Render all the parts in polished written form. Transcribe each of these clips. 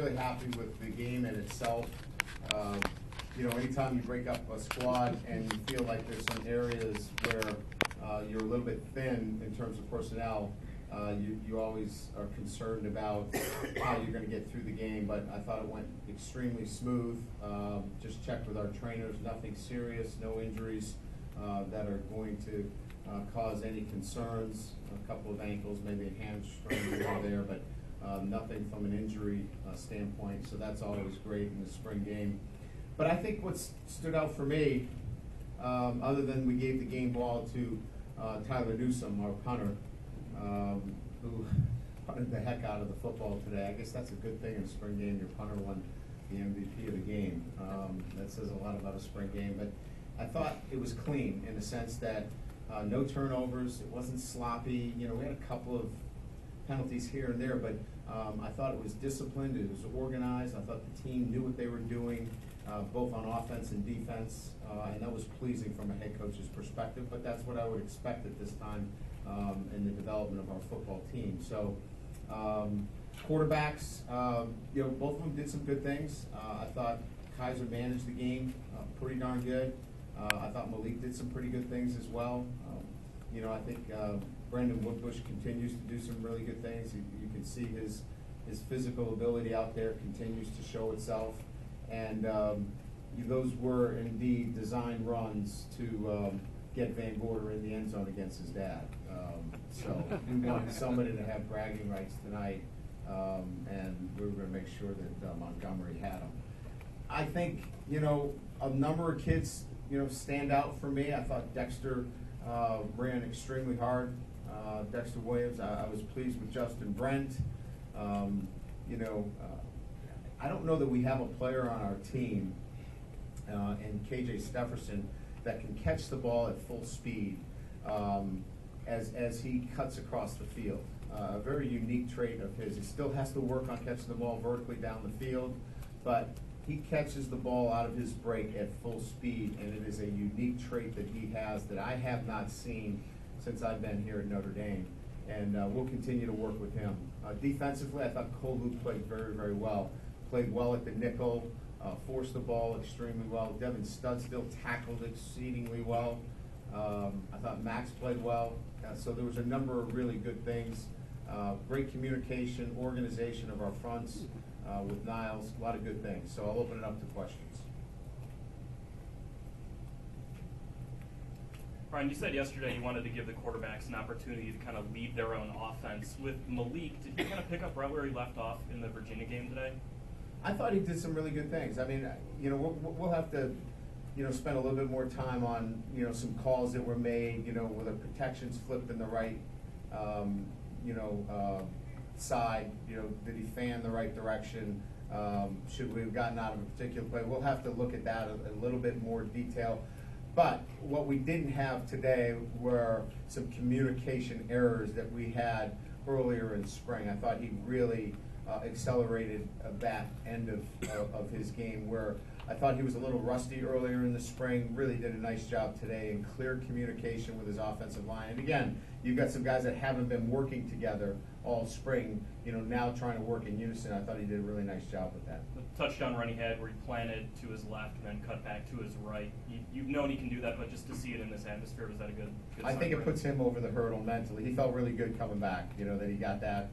really happy with the game in itself. You know, anytime you break up a squad and you feel like there's some areas where you're a little bit thin in terms of personnel, you always are concerned about how you're going to get through the game. But I thought it went extremely smooth. Just checked with our trainers, nothing serious, no injuries that are going to cause any concerns. A couple of ankles, maybe a hamstring here or there, but nothing from an injury standpoint. So that's always great in the spring game. But I think what stood out for me, other than we gave the game ball to Tyler Newsome, our punter, who punted the heck out of the football today. I guess that's a good thing in a spring game. Your punter won the MVP of the game. That says a lot about a spring game. But I thought it was clean in the sense that no turnovers. It wasn't sloppy. You know, we had a couple of penalties here and there, but I thought it was disciplined. It was organized. I thought the team knew what they were doing, both on offense and defense, and that was pleasing from a head coach's perspective. But that's what I would expect at this time in the development of our football team. So, quarterbacks, you know, both of them did some good things. I thought Kaiser managed the game pretty darn good. I thought Malik did some pretty good things as well. You know, I think Brandon Woodbush continues to do some really good things. You can see his physical ability out there continues to show itself. And those were indeed designed runs to get Van Gorder in the end zone against his dad. So we wanted somebody to have bragging rights tonight, and we were going to make sure that Montgomery had them. I think, you know, a number of kids, you know, stand out for me. I thought Dexter ran extremely hard. Dexter Williams, I was pleased with Justin Brent. You know, I don't know that we have a player on our team, and KJ Stefferson, that can catch the ball at full speed as he cuts across the field. A very unique trait of his. He still has to work on catching the ball vertically down the field, but he catches the ball out of his break at full speed, and it is a unique trait that he has that I have not seen since I've been here at Notre Dame, and we'll continue to work with him. Defensively, I thought Kolu played very, very well. Played well at the nickel, forced the ball extremely well. Devin Studstill tackled exceedingly well. I thought Max played well. So there was a number of really good things. Great communication, organization of our fronts with Niles, a lot of good things. So I'll open it up to questions. Brian, you said yesterday you wanted to give the quarterbacks an opportunity to kind of lead their own offense. With Malik, did he kind of pick up right where he left off in the Virginia game today? I thought he did some really good things. I mean, you know, we'll have to, you know, spend a little bit more time on, you know, some calls that were made, you know, where the protections flipped in the right, side. You know, did he fan the right direction? Should we have gotten out of a particular play? We'll have to look at that a little bit more detail. But what we didn't have today were some communication errors that we had earlier in spring. I thought he really accelerated that end of his game, where I thought he was a little rusty earlier in the spring. Really did a nice job today in clear communication with his offensive line. And again, you've got some guys that haven't been working together all spring, you know, now trying to work in unison. I thought he did a really nice job with that. The touchdown run he had where he planted to his left and then cut back to his right. You've known he can do that, but just to see it in this atmosphere, was that a good I think it puts him over the hurdle mentally. He felt really good coming back, you know, that he got that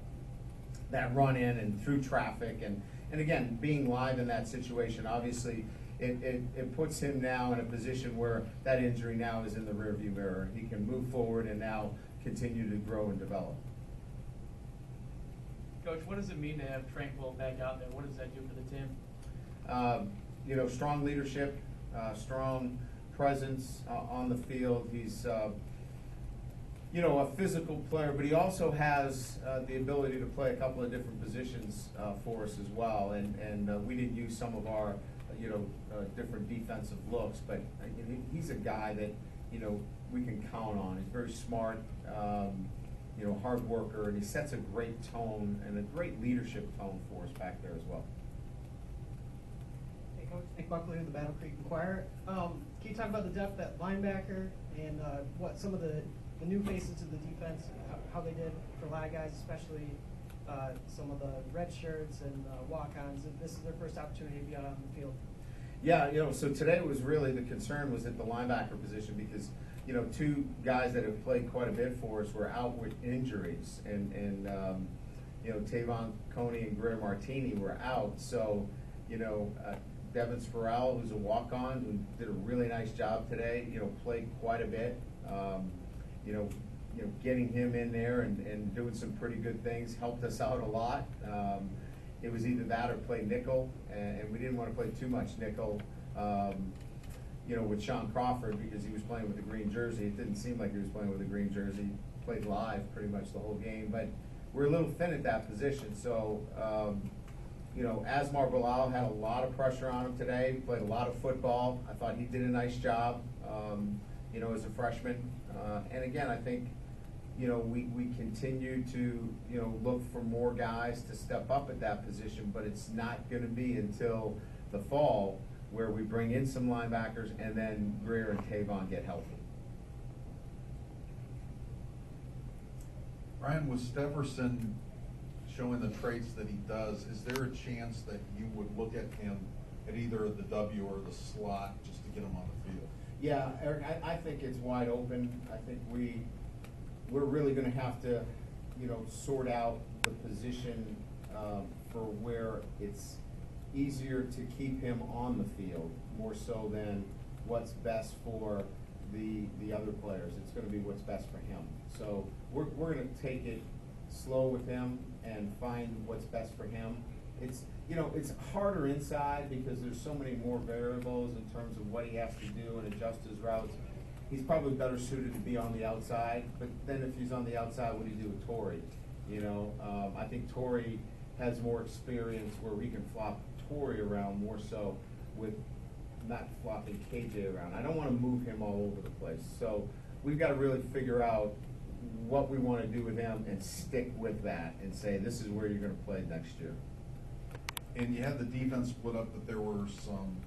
run in and through traffic. And again, being live in that situation, obviously, it puts him now in a position where that injury now is in the rearview mirror. He can move forward and now continue to grow and develop. Coach, what does it mean to have Tranquil back out there? What does that do for the team? You know, strong leadership, strong presence on the field. He's, you know, a physical player, but he also has the ability to play a couple of different positions for us as well. And we did use some of our, you know, different defensive looks, but he's a guy that, you know, we can count on. He's very smart. You know, hard worker, and he sets a great tone and a great leadership tone for us back there as well. Hey, Coach, Nick Buckley of the Battle Creek Inquirer. Can you talk about the depth at linebacker and what some of the new faces of the defense, how they did for a lot of guys, especially some of the red shirts and walk-ons. This is their first opportunity to be out on the field. Yeah, so today was really the concern was at the linebacker position because, two guys that have played quite a bit for us were out with injuries, and Tavon Coney and Greer Martini were out. So, Devin Sperrell, who's a walk-on, who did a really nice job today, played quite a bit. Getting him in there and doing some pretty good things helped us out a lot. It was either that or play nickel, and we didn't want to play too much nickel, with Sean Crawford because he was playing with the green jersey. It didn't seem like he was playing with the green jersey. Played live pretty much the whole game, but we're a little thin at that position. So, Asmar Bilal had a lot of pressure on him today, played a lot of football. I thought he did a nice job, as a freshman. And again, I think, we continue to, look for more guys to step up at that position, but it's not going to be until the fall where we bring in some linebackers and then Greer and Tavon get healthy. Ryan, with Stefferson showing the traits that he does, is there a chance that you would look at him at either the W or the slot just to get him on the field? Yeah, Eric, I think it's wide open. I think we're really going to have to, sort out the position for where it's easier to keep him on the field more so than what's best for the other players. It's going to be what's best for him. So we're going to take it slow with him and find what's best for him. It's harder inside because there's so many more variables in terms of what he has to do and adjust his routes. He's probably better suited to be on the outside, but then if he's on the outside, what do you do with Torrey? I think Torrey has more experience where we can flop Torrey around more so with not flopping KJ around. I don't want to move him all over the place. So we've got to really figure out what we want to do with him and stick with that and say this is where you're going to play next year. And you had the defense split up, but there were some,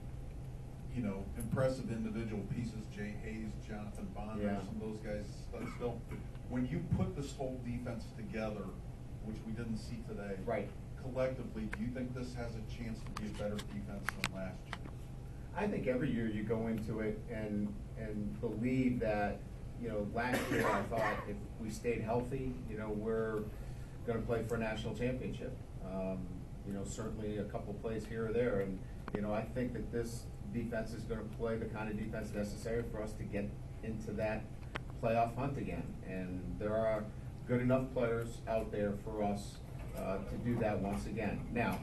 impressive individual pieces, Jay Hayes, Jonathan Bond, Yeah. some of those guys still. When you put this whole defense together, which we didn't see today, Right. collectively, do you think this has a chance to be a better defense than last year? I think every year you go into it and believe that, last year I thought if we stayed healthy, we're going to play for a national championship. Certainly a couple plays here or there. And, I think that this defense is going to play the kind of defense necessary for us to get into that playoff hunt again. And there are good enough players out there for us to do that once again. Now,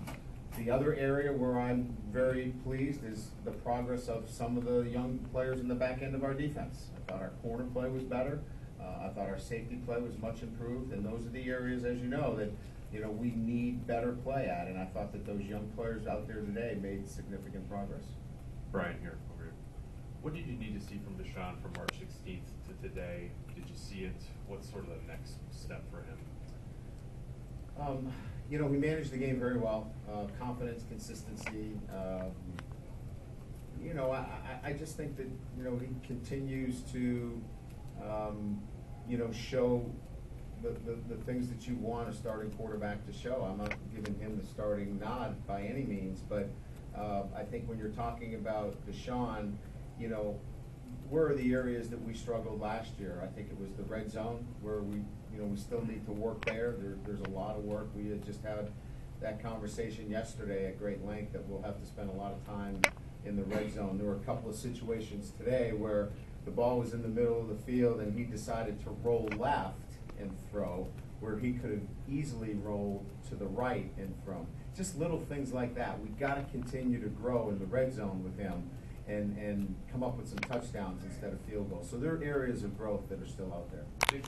the other area where I'm very pleased is the progress of some of the young players in the back end of our defense. I thought our corner play was better. I thought our safety play was much improved, and those are the areas, as you know, that we need better play at. And I thought that those young players out there today made significant progress. Brian, here, over here. What did you need to see from Deshaun from March 16th to today? Did you see it? What's sort of the next step for him? He managed the game very well. Confidence, consistency. I just think that, he continues to, show the things that you want a starting quarterback to show. I'm not giving him the starting nod by any means, but I think when you're talking about Deshaun, where are the areas that we struggled last year? I think it was the red zone where we still need to work there. There's a lot of work. We had just had that conversation yesterday at great length that we'll have to spend a lot of time in the red zone. There were a couple of situations today where the ball was in the middle of the field and he decided to roll left and throw, where he could have easily rolled to the right and thrown. Just little things like that. We've got to continue to grow in the red zone with him and come up with some touchdowns instead of field goals. So there are areas of growth that are still out there.